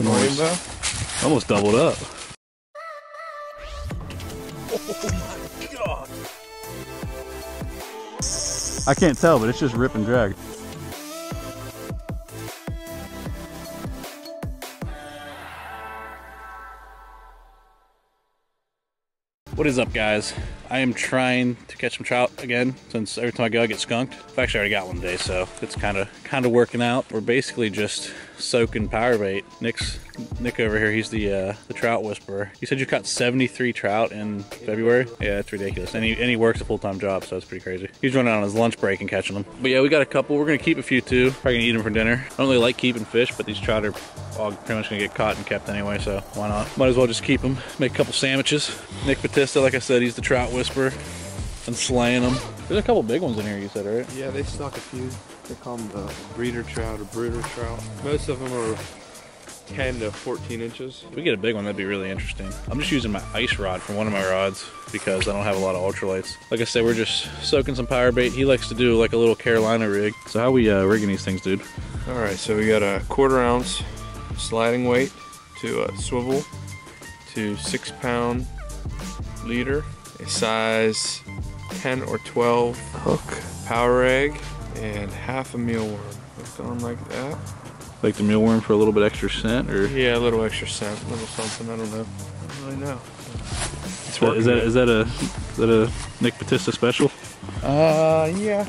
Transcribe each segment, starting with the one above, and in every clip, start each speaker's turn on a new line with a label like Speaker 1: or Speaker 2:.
Speaker 1: Nice.
Speaker 2: Rainbow?
Speaker 1: Almost doubled up.
Speaker 2: Oh my God.
Speaker 1: I can't tell, but it's just rip and drag. What is up, guys? I am trying to catch some trout again, since every time I go I get skunked. I've actually already got one today, so it's kind of working out. We're basically just soaking power bait. Nick over here, he's the trout whisperer. He said you caught 73 trout in February. Yeah, it's ridiculous. And he works a full-time job, so it's pretty crazy. He's running on his lunch break and catching them. But yeah, we got a couple. We're gonna keep a few too. Probably gonna eat them for dinner. I don't really like keeping fish, but these trout are all pretty much gonna get caught and kept anyway, so why not? Might as well just keep them. Make a couple sandwiches. Nick Batista, like I said, he's the trout whisperer and slaying them. There's a couple big ones in here, you said, right?
Speaker 2: Yeah, they stock a few. They call them the breeder trout or brooder trout. Most of them are 10 to 14 inches.
Speaker 1: If we get a big one, that'd be really interesting. I'm just using my ice rod for one of my rods because I don't have a lot of ultralights. Like I said, we're just soaking some power bait. He likes to do like a little Carolina rig. So how we rigging these things, dude?
Speaker 2: All right, so we got a 1/4 ounce sliding weight to a swivel to 6-pound leader, a size 10 or 12 hook, power egg, and half a mealworm. Hooked on like that.
Speaker 1: Like the mealworm for a little bit extra scent, or?
Speaker 2: Yeah, a little extra scent, a little something, I don't know. I don't really know.
Speaker 1: Is that a Nick Batista special?
Speaker 2: Yeah.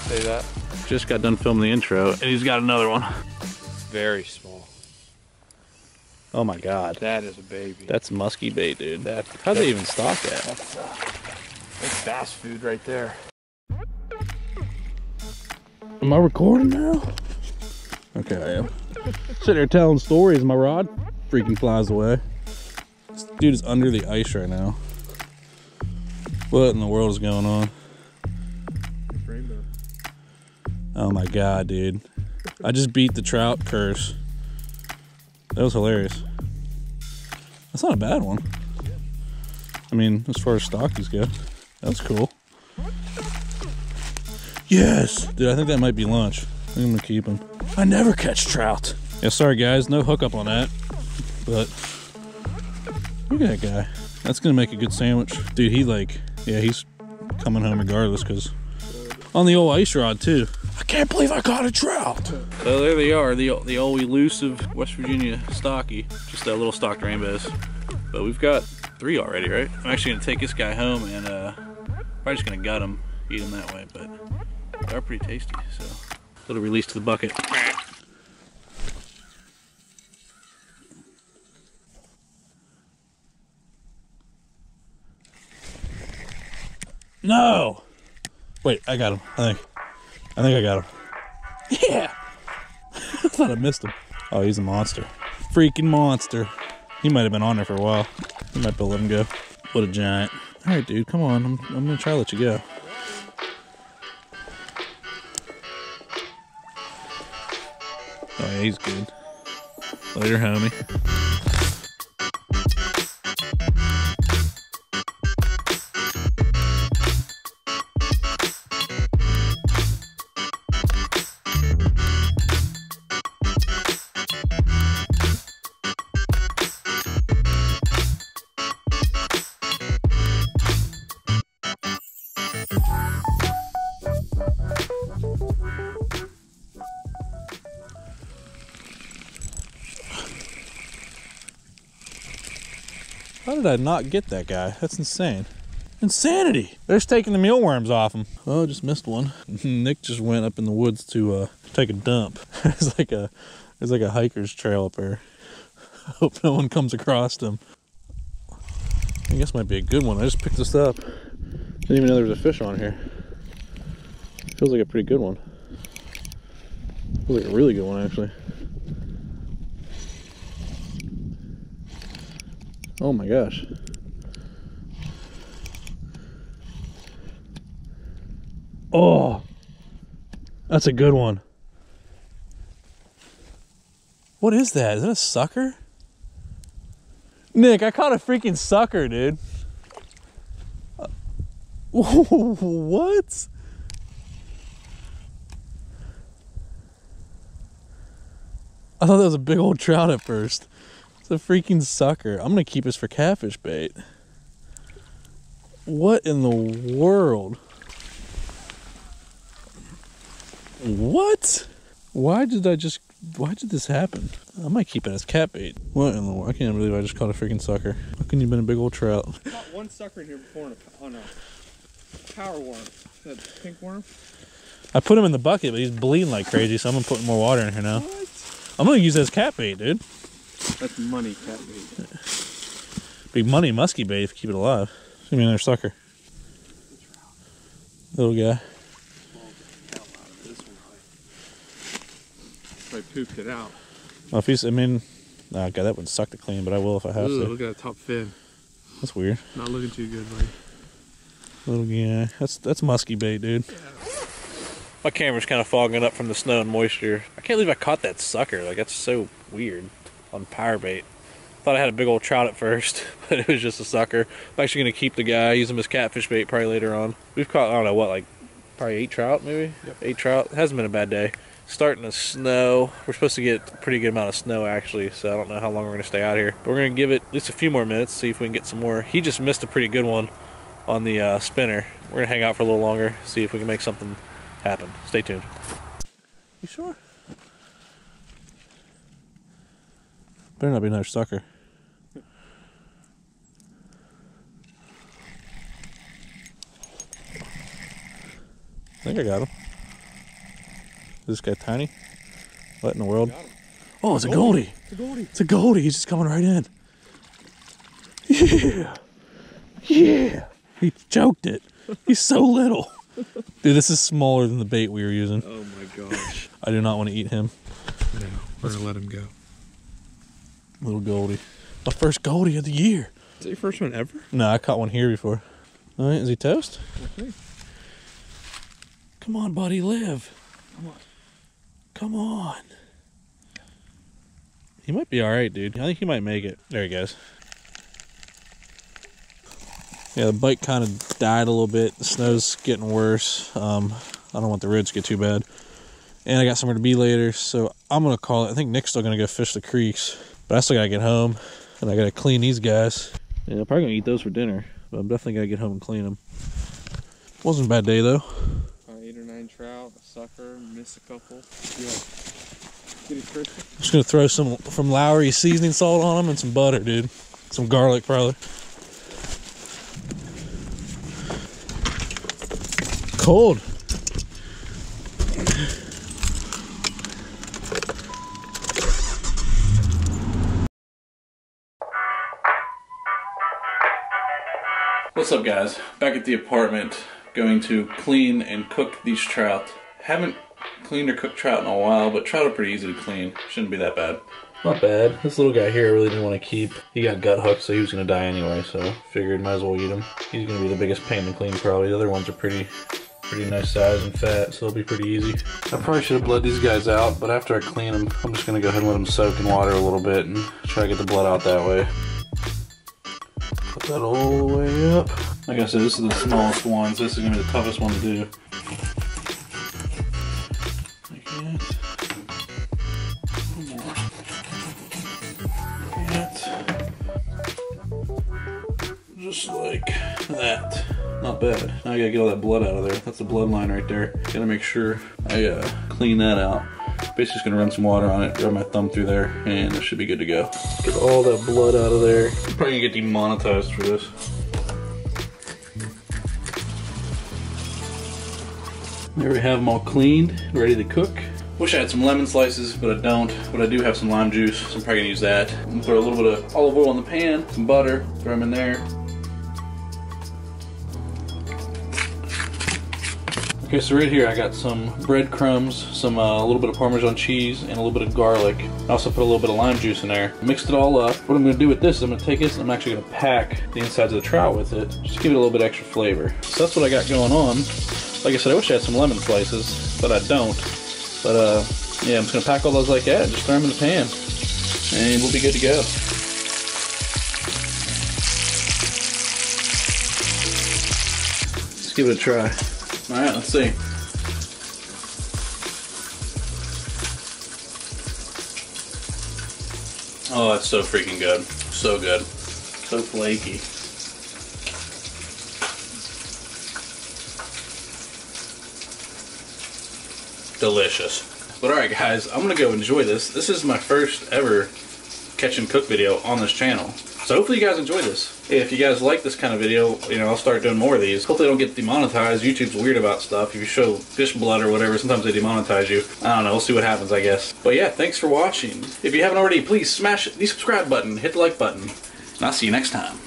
Speaker 2: Say that.
Speaker 1: Just got done filming the intro, and he's got another one.
Speaker 2: Very small.
Speaker 1: Oh my God.
Speaker 2: That is a baby.
Speaker 1: That's musky bait, dude. How'd they even stock that?
Speaker 2: That's fast food right there.
Speaker 1: Am I recording now? Okay, I am. Sitting there telling stories, and my rod freaking flies away. This dude is under the ice right now. What in the world is going on?
Speaker 2: Rainbow.
Speaker 1: Oh my God, dude. I just beat the trout curse. That was hilarious. That's not a bad one. I mean, as far as stockies go, that's cool. Yes! Dude, I think that might be lunch. I think I'm gonna keep him. I never catch trout. Yeah, sorry guys, no hookup on that. But, look at that guy. That's gonna make a good sandwich. Dude, he's coming home regardless, because on the old ice rod too. I can't believe I caught a trout. So there they are, the old elusive West Virginia stocky. Just little stocked rainbows. But we've got 3 already, right? I'm actually gonna take this guy home and probably just gonna gut him, eat him that way, but they're pretty tasty, so. Little release to the bucket. No! Wait, I got him, I think I got him. Yeah! I thought I missed him. Oh, he's a monster. Freaking monster. He might have been on there for a while. We might be able to let him go. What a giant. All right, dude, come on. I'm gonna try to let you go. Oh yeah, he's good. Later, homie. How did I not get that guy? That's insane. Insanity! They're just taking the mealworms off him. Oh, just missed one. Nick just went up in the woods to take a dump. There's like a hiker's trail up there. Hope no one comes across him. I guess might be a good one. I just picked this up. Didn't even know there was a fish on here. Feels like a pretty good one. Feels like a really good one, actually. Oh my gosh. Oh, that's a good one. What is that? Is that a sucker? Nick, I caught a freaking sucker, dude. What? I thought that was a big old trout at first. It's a freaking sucker. I'm gonna keep this for catfish bait. What in the world? What? Why did this happen? I might keep it as cat bait. What in the world? I can't believe I just caught a freaking sucker. How can you have been a big old trout?
Speaker 2: I caught one sucker in here before on a power worm. That pink worm?
Speaker 1: I put him in the bucket, but he's bleeding like crazy, so I'm gonna put more water in here now.
Speaker 2: What?
Speaker 1: I'm gonna use it as cat bait, dude.
Speaker 2: That's money cat bait.
Speaker 1: Big money musky bait if you keep it alive. Give me another sucker. Little guy.
Speaker 2: I pooped it out.
Speaker 1: Well, if he's, I mean, oh god, that would suck to clean, but I will if I have to.
Speaker 2: Look at that top fin.
Speaker 1: That's weird.
Speaker 2: Not looking too good, buddy.
Speaker 1: Little guy. That's musky bait, dude. Yeah. My camera's kind of fogging up from the snow and moisture. I can't believe I caught that sucker. Like, that's so weird on power bait. Thought I had a big old trout at first, but it was just a sucker. I'm actually gonna keep the guy, use him as catfish bait probably later on. We've caught, I don't know what, like probably 8 trout maybe? Yep. 8 trout. It hasn't been a bad day. Starting to snow. We're supposed to get a pretty good amount of snow actually, so I don't know how long we're gonna stay out here. But we're gonna give it at least a few more minutes, see if we can get some more. He just missed a pretty good one on the spinner. We're gonna hang out for a little longer, see if we can make something happen. Stay tuned. You sure? Better not be another sucker. I think I got him. Is this guy tiny? What in the world? Oh, it's a goldie.
Speaker 2: It's a goldie.
Speaker 1: It's a goldie. He's just coming right in. Yeah. Yeah. He choked it. He's so little. Dude, this is smaller than the bait we were using.
Speaker 2: Oh my gosh.
Speaker 1: I do not want to eat him.
Speaker 2: No, we're going to let him go.
Speaker 1: Little goldie. The first goldie of the year.
Speaker 2: Is that your first one ever?
Speaker 1: No, I caught one here before. All right, is he toast?
Speaker 2: Okay.
Speaker 1: Come on, buddy, live.
Speaker 2: Come on.
Speaker 1: Come on. He might be all right, dude. I think he might make it. There he goes. Yeah, the bite kind of died a little bit. The snow's getting worse. I don't want the roads to get too bad. And I got somewhere to be later, so I'm going to call it. I think Nick's still going to go fish the creeks. But I still got to get home, and I got to clean these guys. Yeah, I'm probably going to eat those for dinner, but I'm definitely going to get home and clean them. Wasn't a bad day, though.
Speaker 2: 8 or 9 trout, a sucker, missed a couple. Yeah. Get it crispy.
Speaker 1: I'm just going to throw some from Lowry seasoning salt on them and some butter, dude. Some garlic, probably. Cold. What's up, guys? Back at the apartment, going to clean and cook these trout. Haven't cleaned or cooked trout in a while, but trout are pretty easy to clean. Shouldn't be that bad. Not bad. This little guy here I really didn't want to keep. He got gut hooked, so he was going to die anyway, so figured might as well eat him. He's going to be the biggest pain to clean probably. The other ones are pretty nice size and fat, so it'll be pretty easy. I probably should have bled these guys out, but after I clean them, I'm just going to go ahead and let them soak in water a little bit and try to get the blood out that way. Put that all the way up. Like I said, this is the smallest ones. This is going to be the toughest one to do. Like that. One more. Like that. Just like that. Not bad. Now I gotta get all that blood out of there. That's the blood line right there. Gotta make sure I clean that out. Basically just gonna run some water on it, run my thumb through there, and it should be good to go. Get all that blood out of there. I'm probably gonna get demonetized for this. There we have them all cleaned, ready to cook. Wish I had some lemon slices, but I don't. But I do have some lime juice, so I'm probably gonna use that. I'm gonna throw a little bit of olive oil in the pan, some butter, throw them in there. Okay, so right here I got some breadcrumbs, some a little bit of Parmesan cheese, and a little bit of garlic. I also put a little bit of lime juice in there. Mixed it all up. What I'm going to do with this is I'm going to take this and I'm actually going to pack the insides of the trout with it. Just give it a little bit extra flavor. So that's what I got going on. Like I said, I wish I had some lemon slices, but I don't. But yeah, I'm just going to pack all those like that and just throw them in the pan. And we'll be good to go. Let's give it a try. Alright, let's see. Oh, it's so freaking good. So good. So flaky. Delicious. But alright guys, I'm gonna go enjoy this. This is my first ever catch and cook video on this channel. So hopefully you guys enjoy this. If you guys like this kind of video, you know, I'll start doing more of these. Hopefully I don't get demonetized. YouTube's weird about stuff. If you show fish blood or whatever, sometimes they demonetize you. I don't know, we'll see what happens, I guess. But yeah, thanks for watching. If you haven't already, please smash the subscribe button, hit the like button, and I'll see you next time.